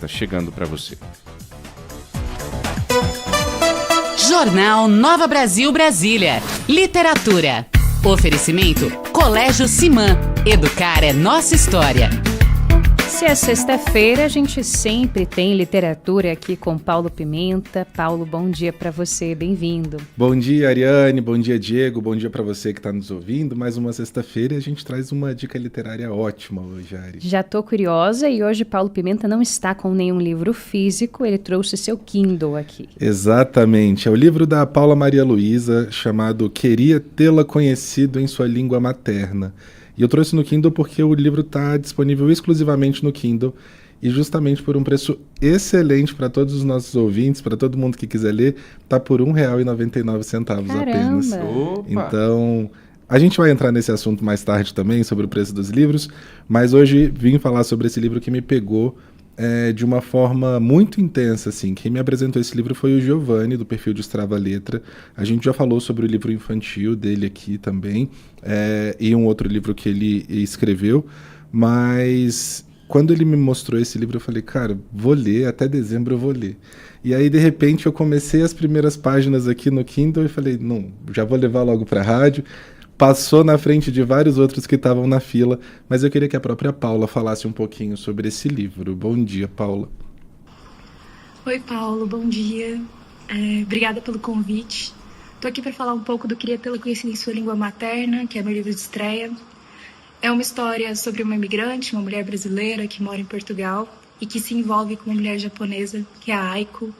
Tá chegando para você. Jornal Nova Brasil Brasília. Literatura. Oferecimento Colégio Simã. Educar é nossa história. Se é sexta-feira, a gente sempre tem literatura aqui com Paulo Pimenta. Paulo, bom dia para você, bem-vindo. Bom dia, Ariane, bom dia, Diego, bom dia para você que está nos ouvindo. Mais uma sexta-feira e a gente traz uma dica literária ótima hoje, Ari. Já tô curiosa e hoje Paulo Pimenta não está com nenhum livro físico, ele trouxe seu Kindle aqui. Exatamente, é o livro da Paula Maria Luísa, chamado Queria Tê-la Conhecido em Sua Língua Materna. E eu trouxe no Kindle porque o livro está disponível exclusivamente no Kindle e justamente por um preço excelente para todos os nossos ouvintes, para todo mundo que quiser ler, está por R$ 1,99 apenas. Opa. Então, a gente vai entrar nesse assunto mais tarde também, sobre o preço dos livros, mas hoje vim falar sobre esse livro que me pegou de uma forma muito intensa, assim. Quem me apresentou esse livro foi o Giovanni, do perfil de Strava Letra. A gente já falou sobre o livro infantil dele aqui também, e um outro livro que ele escreveu, mas quando ele me mostrou esse livro, eu falei, cara, vou ler, até dezembro eu vou ler. E aí, de repente, eu comecei as primeiras páginas aqui no Kindle e falei, não, já vou levar logo para a rádio. Passou na frente de vários outros que estavam na fila, mas eu queria que a própria Paula falasse um pouquinho sobre esse livro. Bom dia, Paula. Oi, Paulo, bom dia. Obrigada pelo convite. Estou aqui para falar um pouco do Queria Tê-la Conhecido em Sua Língua Materna, que é meu livro de estreia. É uma história sobre uma imigrante, uma mulher brasileira que mora em Portugal e que se envolve com uma mulher japonesa, que é a Aiko,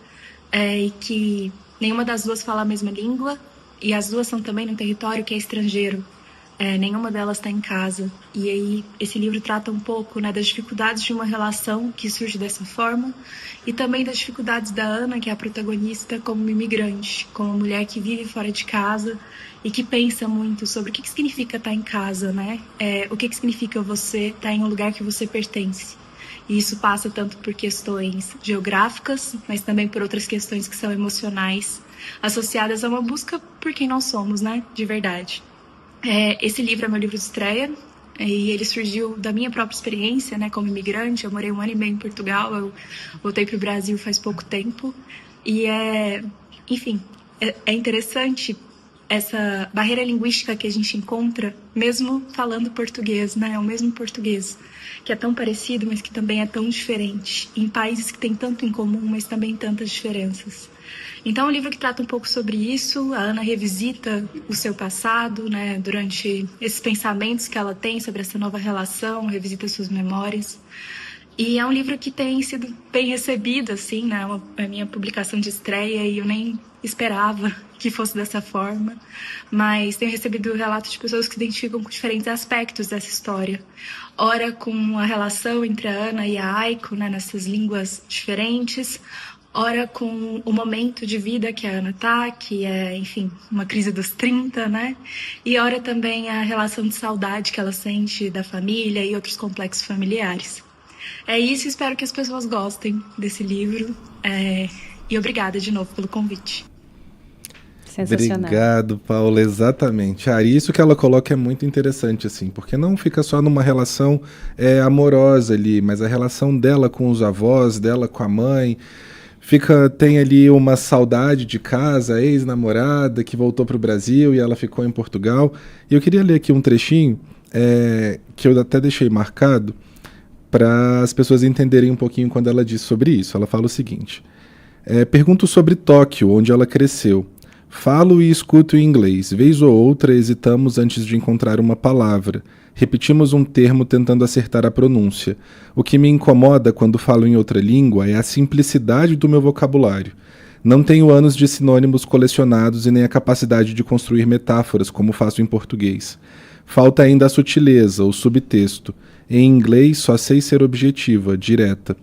e que nenhuma das duas fala a mesma língua. E as duas são também num território que é estrangeiro. Nenhuma delas está em casa. E aí esse livro trata um pouco, né, das dificuldades de uma relação que surge dessa forma e também das dificuldades da Ana, que é a protagonista, como uma imigrante, como uma mulher que vive fora de casa e que pensa muito sobre o que significa estar em casa, né? O que significa você estar em um lugar que você pertence. E isso passa tanto por questões geográficas, mas também por outras questões que são emocionais, associadas a uma busca por quem nós somos, né? De verdade. Esse livro é meu livro de estreia, e ele surgiu da minha própria experiência, né? Como imigrante, eu morei 1 ano e meio em Portugal, eu voltei para o Brasil faz pouco tempo. E enfim, é interessante essa barreira linguística que a gente encontra, mesmo falando português, né? É o mesmo português, que é tão parecido, mas que também é tão diferente, em países que têm tanto em comum, mas também tantas diferenças. Então, é um livro que trata um pouco sobre isso. A Ana revisita o seu passado, né? Durante esses pensamentos que ela tem sobre essa nova relação, revisita suas memórias. E é um livro que tem sido bem recebido, assim, né? É a minha publicação de estreia e eu nem esperava que fosse dessa forma. Mas tenho recebido relatos de pessoas que se identificam com diferentes aspectos dessa história. Ora com a relação entre a Ana e a Aiko, né? Nessas línguas diferentes. Ora com o momento de vida que a Ana tá, que é, enfim, uma crise dos 30, né? E ora também a relação de saudade que ela sente da família e outros complexos familiares. É isso, espero que as pessoas gostem desse livro. E obrigada de novo pelo convite. Sensacional. Obrigado, Paula, exatamente. Isso que ela coloca é muito interessante, assim, porque não fica só numa relação amorosa ali, mas a relação dela com os avós, dela com a mãe. Tem ali uma saudade de casa, a ex-namorada que voltou para o Brasil e ela ficou em Portugal. E eu queria ler aqui um trechinho que eu até deixei marcado, para as pessoas entenderem um pouquinho quando ela diz sobre isso. Ela fala o seguinte: pergunto sobre Tóquio, onde ela cresceu. Falo e escuto em inglês. Vez ou outra hesitamos antes de encontrar uma palavra. Repetimos um termo tentando acertar a pronúncia. O que me incomoda quando falo em outra língua é a simplicidade do meu vocabulário. Não tenho anos de sinônimos colecionados e nem a capacidade de construir metáforas como faço em português. Falta ainda a sutileza, o subtexto. Em inglês só sei ser objetiva, direta.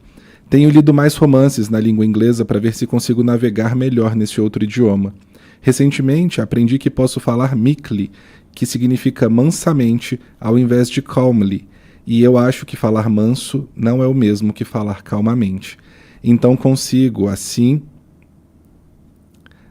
Tenho lido mais romances na língua inglesa para ver se consigo navegar melhor nesse outro idioma. Recentemente aprendi que posso falar meekly, que significa mansamente, ao invés de calmly, e eu acho que falar manso não é o mesmo que falar calmamente. Então consigo, assim,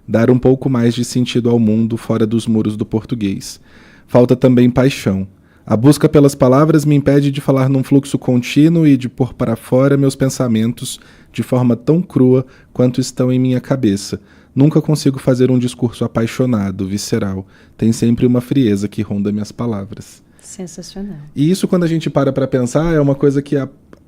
dar um pouco mais de sentido ao mundo fora dos muros do português. Falta também paixão. A busca pelas palavras me impede de falar num fluxo contínuo e de pôr para fora meus pensamentos de forma tão crua quanto estão em minha cabeça. Nunca consigo fazer um discurso apaixonado, visceral. Tem sempre uma frieza que ronda minhas palavras. Sensacional. E isso, quando a gente para pensar, é uma coisa que,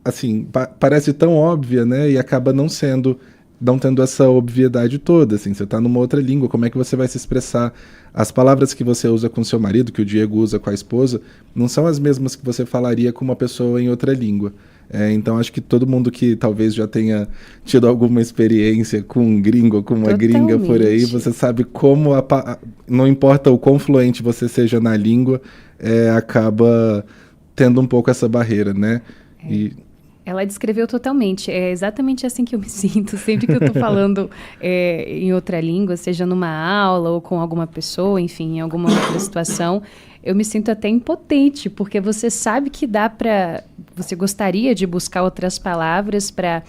assim, parece tão óbvia, né? E acaba não tendo essa obviedade toda, assim. Você está numa outra língua, como é que você vai se expressar? As palavras que você usa com seu marido, que o Diego usa com a esposa, não são as mesmas que você falaria com uma pessoa em outra língua. Então, acho que todo mundo que talvez já tenha tido alguma experiência com um gringo ou com uma gringa por aí, você sabe como, não importa o quão fluente você seja na língua, acaba tendo um pouco essa barreira, né? Ela descreveu totalmente. É exatamente assim que eu me sinto. Sempre que eu estou falando em outra língua, seja numa aula ou com alguma pessoa, enfim, em alguma outra situação, eu me sinto até impotente, porque você sabe que dá para... Você gostaria de buscar outras palavras para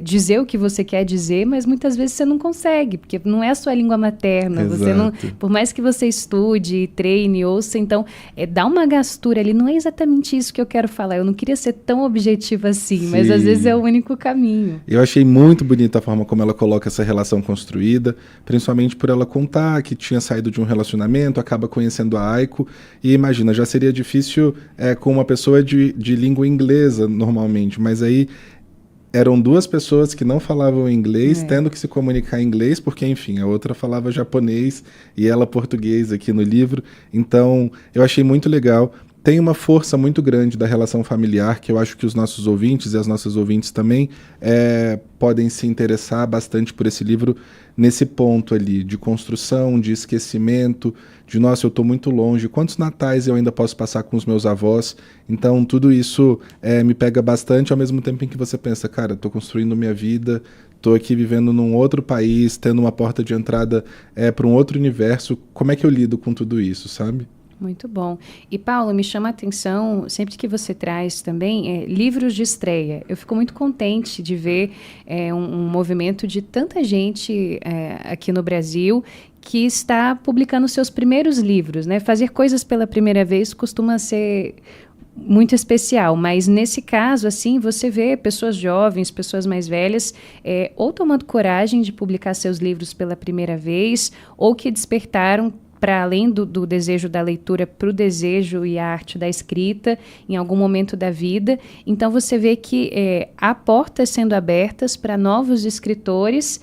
dizer o que você quer dizer, mas muitas vezes você não consegue, porque não é a sua língua materna. Você não, por mais que você estude, treine, ouça, então dá uma gastura ali. Não é exatamente isso que eu quero falar. Eu não queria ser tão objetiva assim, sim, mas às vezes é o único caminho. Eu achei muito bonita a forma como ela coloca essa relação construída, principalmente por ela contar que tinha saído de um relacionamento, acaba conhecendo a Aiko, e imagina, já seria difícil com uma pessoa de língua inglesa normalmente, mas aí eram duas pessoas que não falavam inglês, tendo que se comunicar em inglês, porque, enfim, a outra falava japonês e ela português aqui no livro. Então, eu achei muito legal. Tem uma força muito grande da relação familiar, que eu acho que os nossos ouvintes e as nossas ouvintes também podem se interessar bastante por esse livro, nesse ponto ali, de construção, de esquecimento, de, nossa, eu estou muito longe, quantos natais eu ainda posso passar com os meus avós? Então, tudo isso me pega bastante, ao mesmo tempo em que você pensa, cara, estou construindo minha vida, estou aqui vivendo num outro país, tendo uma porta de entrada para um outro universo, como é que eu lido com tudo isso, sabe? Muito bom. E, Paulo, me chama a atenção, sempre que você traz também livros de estreia. Eu fico muito contente de ver um movimento de tanta gente aqui no Brasil que está publicando seus primeiros livros, né? Fazer coisas pela primeira vez costuma ser muito especial, mas nesse caso, assim, você vê pessoas jovens, pessoas mais velhas, ou tomando coragem de publicar seus livros pela primeira vez, ou que despertaram para além do desejo da leitura, para o desejo e a arte da escrita, em algum momento da vida. Então, você vê que há portas sendo abertas para novos escritores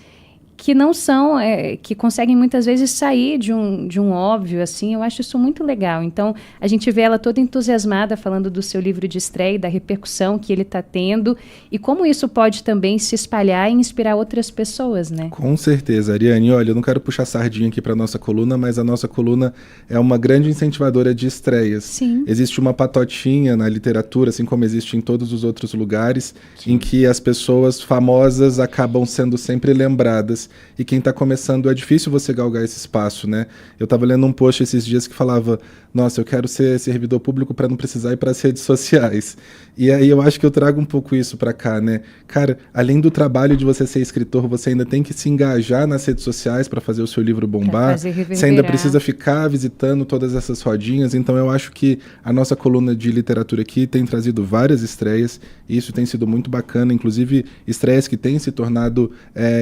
que não são, que conseguem muitas vezes sair de um óbvio, assim. Eu acho isso muito legal. Então, a gente vê ela toda entusiasmada falando do seu livro de estreia, da repercussão que ele está tendo, e como isso pode também se espalhar e inspirar outras pessoas, né? Com certeza, Ariane. Olha, eu não quero puxar sardinha aqui para a nossa coluna, mas a nossa coluna é uma grande incentivadora de estreias. Sim. Existe uma patotinha na literatura, assim como existe em todos os outros lugares, sim, em que as pessoas famosas acabam sendo sempre lembradas. E quem está começando, é difícil você galgar esse espaço, né? Eu estava lendo um post esses dias que falava, nossa, eu quero ser servidor público para não precisar ir para as redes sociais. E aí eu acho que eu trago um pouco isso para cá, né? Cara, além do trabalho de você ser escritor, você ainda tem que se engajar nas redes sociais para fazer o seu livro bombar. Você ainda precisa ficar visitando todas essas rodinhas. Então eu acho que a nossa coluna de literatura aqui tem trazido várias estreias, e isso tem sido muito bacana, inclusive estreias que têm se tornado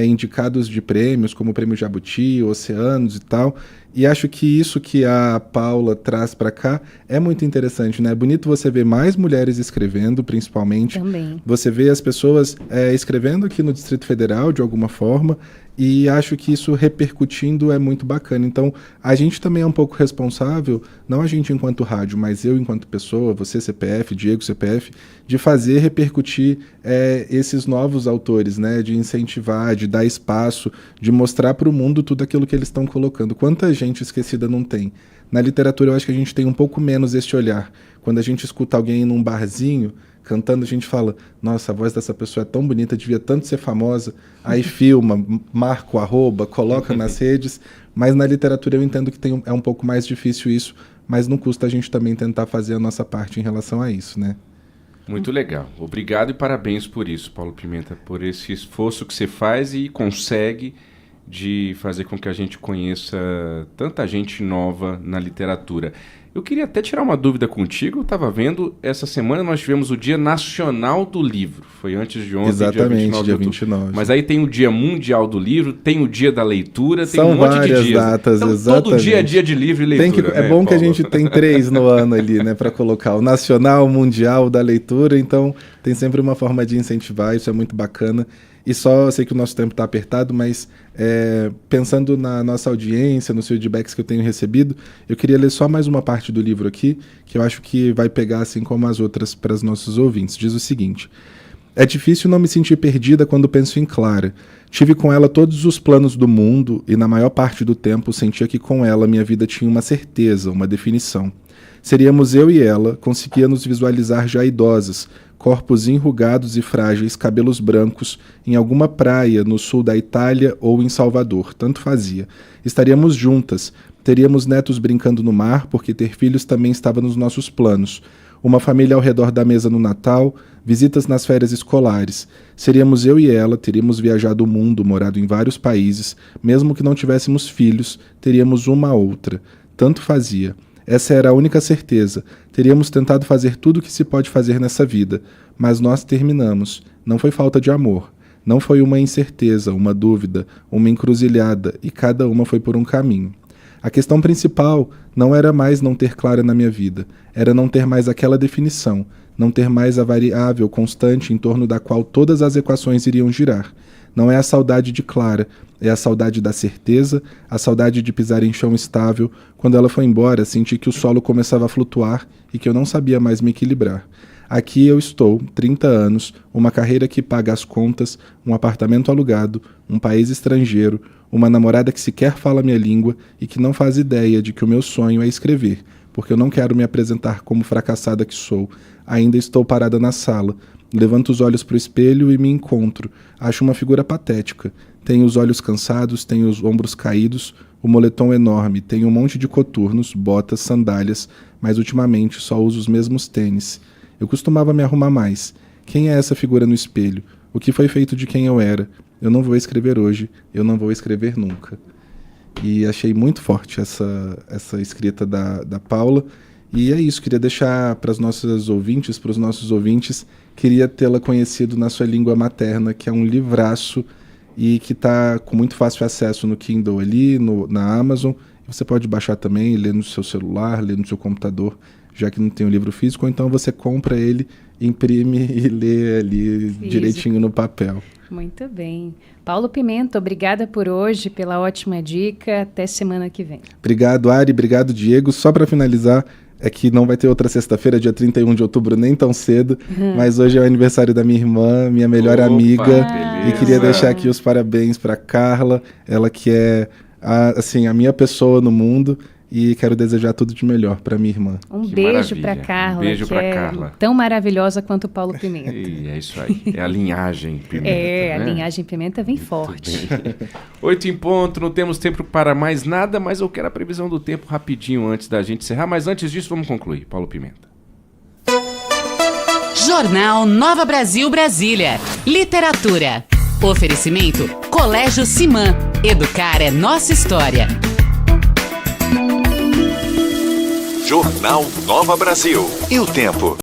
indicados de prêmios, como o Prêmio Jabuti, Oceanos e tal. E acho que isso que a Paula traz para cá é muito interessante, né? É bonito você ver mais mulheres escrevendo, principalmente. Também. Você vê as pessoas escrevendo aqui no Distrito Federal, de alguma forma, e acho que isso repercutindo é muito bacana. Então, a gente também é um pouco responsável, não a gente enquanto rádio, mas eu enquanto pessoa, você CPF, Diego CPF, de fazer repercutir esses novos autores, né? De incentivar, de dar espaço, de mostrar para o mundo tudo aquilo que eles estão colocando. Quanta gente esquecida não tem? Na literatura eu acho que a gente tem um pouco menos esse olhar. Quando a gente escuta alguém num barzinho cantando, a gente fala, nossa, a voz dessa pessoa é tão bonita, devia tanto ser famosa. Aí filma, marca o arroba, coloca nas redes. Mas na literatura eu entendo que é um pouco mais difícil isso, mas não custa a gente também tentar fazer a nossa parte em relação a isso, né? Muito legal. Obrigado e parabéns por isso, Paulo Pimenta, por esse esforço que você faz e consegue de fazer com que a gente conheça tanta gente nova na literatura. Eu queria até tirar uma dúvida contigo. Eu estava vendo, essa semana nós tivemos o Dia Nacional do Livro. Foi antes de ontem, Exatamente, dia 29. Mas aí tem o Dia Mundial do Livro, tem o Dia da Leitura, tem São um monte de dias. São várias datas, então, exatamente. Todo dia é dia de livro e leitura. É bom que a gente tem 3 no ano ali, né, para colocar o Nacional, o Mundial da Leitura, então tem sempre uma forma de incentivar, isso é muito bacana. E só, sei que o nosso tempo está apertado, mas pensando na nossa audiência, nos feedbacks que eu tenho recebido, eu queria ler só mais uma parte do livro aqui, que eu acho que vai pegar assim como as outras para os nossos ouvintes. Diz o seguinte: é difícil não me sentir perdida quando penso em Clara. Tive com ela todos os planos do mundo e na maior parte do tempo sentia que com ela minha vida tinha uma certeza, uma definição. Seríamos eu e ela, conseguia nos visualizar já idosas, corpos enrugados e frágeis, cabelos brancos, em alguma praia no sul da Itália ou em Salvador, tanto fazia. Estaríamos juntas, teríamos netos brincando no mar, porque ter filhos também estava nos nossos planos. Uma família ao redor da mesa no Natal, visitas nas férias escolares. Seríamos eu e ela, teríamos viajado o mundo, morado em vários países, mesmo que não tivéssemos filhos, teríamos uma a outra. Tanto fazia. Essa era a única certeza. Teríamos tentado fazer tudo o que se pode fazer nessa vida, mas nós terminamos. Não foi falta de amor. Não foi uma incerteza, uma dúvida, uma encruzilhada, e cada uma foi por um caminho. A questão principal não era mais não ter Clara na minha vida, era não ter mais aquela definição, não ter mais a variável constante em torno da qual todas as equações iriam girar. Não é a saudade de Clara, é a saudade da certeza, a saudade de pisar em chão estável. Quando ela foi embora, senti que o solo começava a flutuar e que eu não sabia mais me equilibrar. Aqui eu estou, 30 anos, uma carreira que paga as contas, um apartamento alugado, um país estrangeiro, uma namorada que sequer fala minha língua e que não faz ideia de que o meu sonho é escrever, porque eu não quero me apresentar como fracassada que sou. Ainda estou parada na sala. Levanto os olhos para o espelho e me encontro. Acho uma figura patética. Tenho os olhos cansados, tenho os ombros caídos, o moletom enorme, tenho um monte de coturnos, botas, sandálias, mas ultimamente só uso os mesmos tênis. Eu costumava me arrumar mais. Quem é essa figura no espelho? O que foi feito de quem eu era? Eu não vou escrever hoje, eu não vou escrever nunca. E achei muito forte essa escrita da Paula. E é isso, queria deixar para os nossos ouvintes, queria tê-la conhecido na sua língua materna, que é um livraço e que está com muito fácil acesso no Kindle ali, na Amazon. Você pode baixar também, ler no seu celular, ler no seu computador, já que não tem o livro físico, ou então você compra ele, imprime e lê ali direitinho no papel. Muito bem. Paulo Pimenta, obrigada por hoje, pela ótima dica. Até semana que vem. Obrigado, Ari. Obrigado, Diego. Só para finalizar, é que não vai ter outra sexta-feira, dia 31 de outubro, nem tão cedo, mas hoje é o aniversário da minha irmã, minha melhor amiga, beleza. E queria deixar aqui os parabéns para Carla, ela que é a minha pessoa no mundo, e quero desejar tudo de melhor para minha irmã. Um beijo para Carla, beijo que pra Carla. Tão maravilhosa quanto o Paulo Pimenta. E é isso aí, é a linhagem Pimenta. A linhagem Pimenta vem forte. 8 em ponto, não temos tempo para mais nada, mas eu quero a previsão do tempo rapidinho antes da gente encerrar, mas antes disso vamos concluir. Paulo Pimenta. Jornal Nova Brasil Brasília. Literatura. Oferecimento Colégio Simã. Educar é nossa história. Jornal Nova Brasil. E o tempo?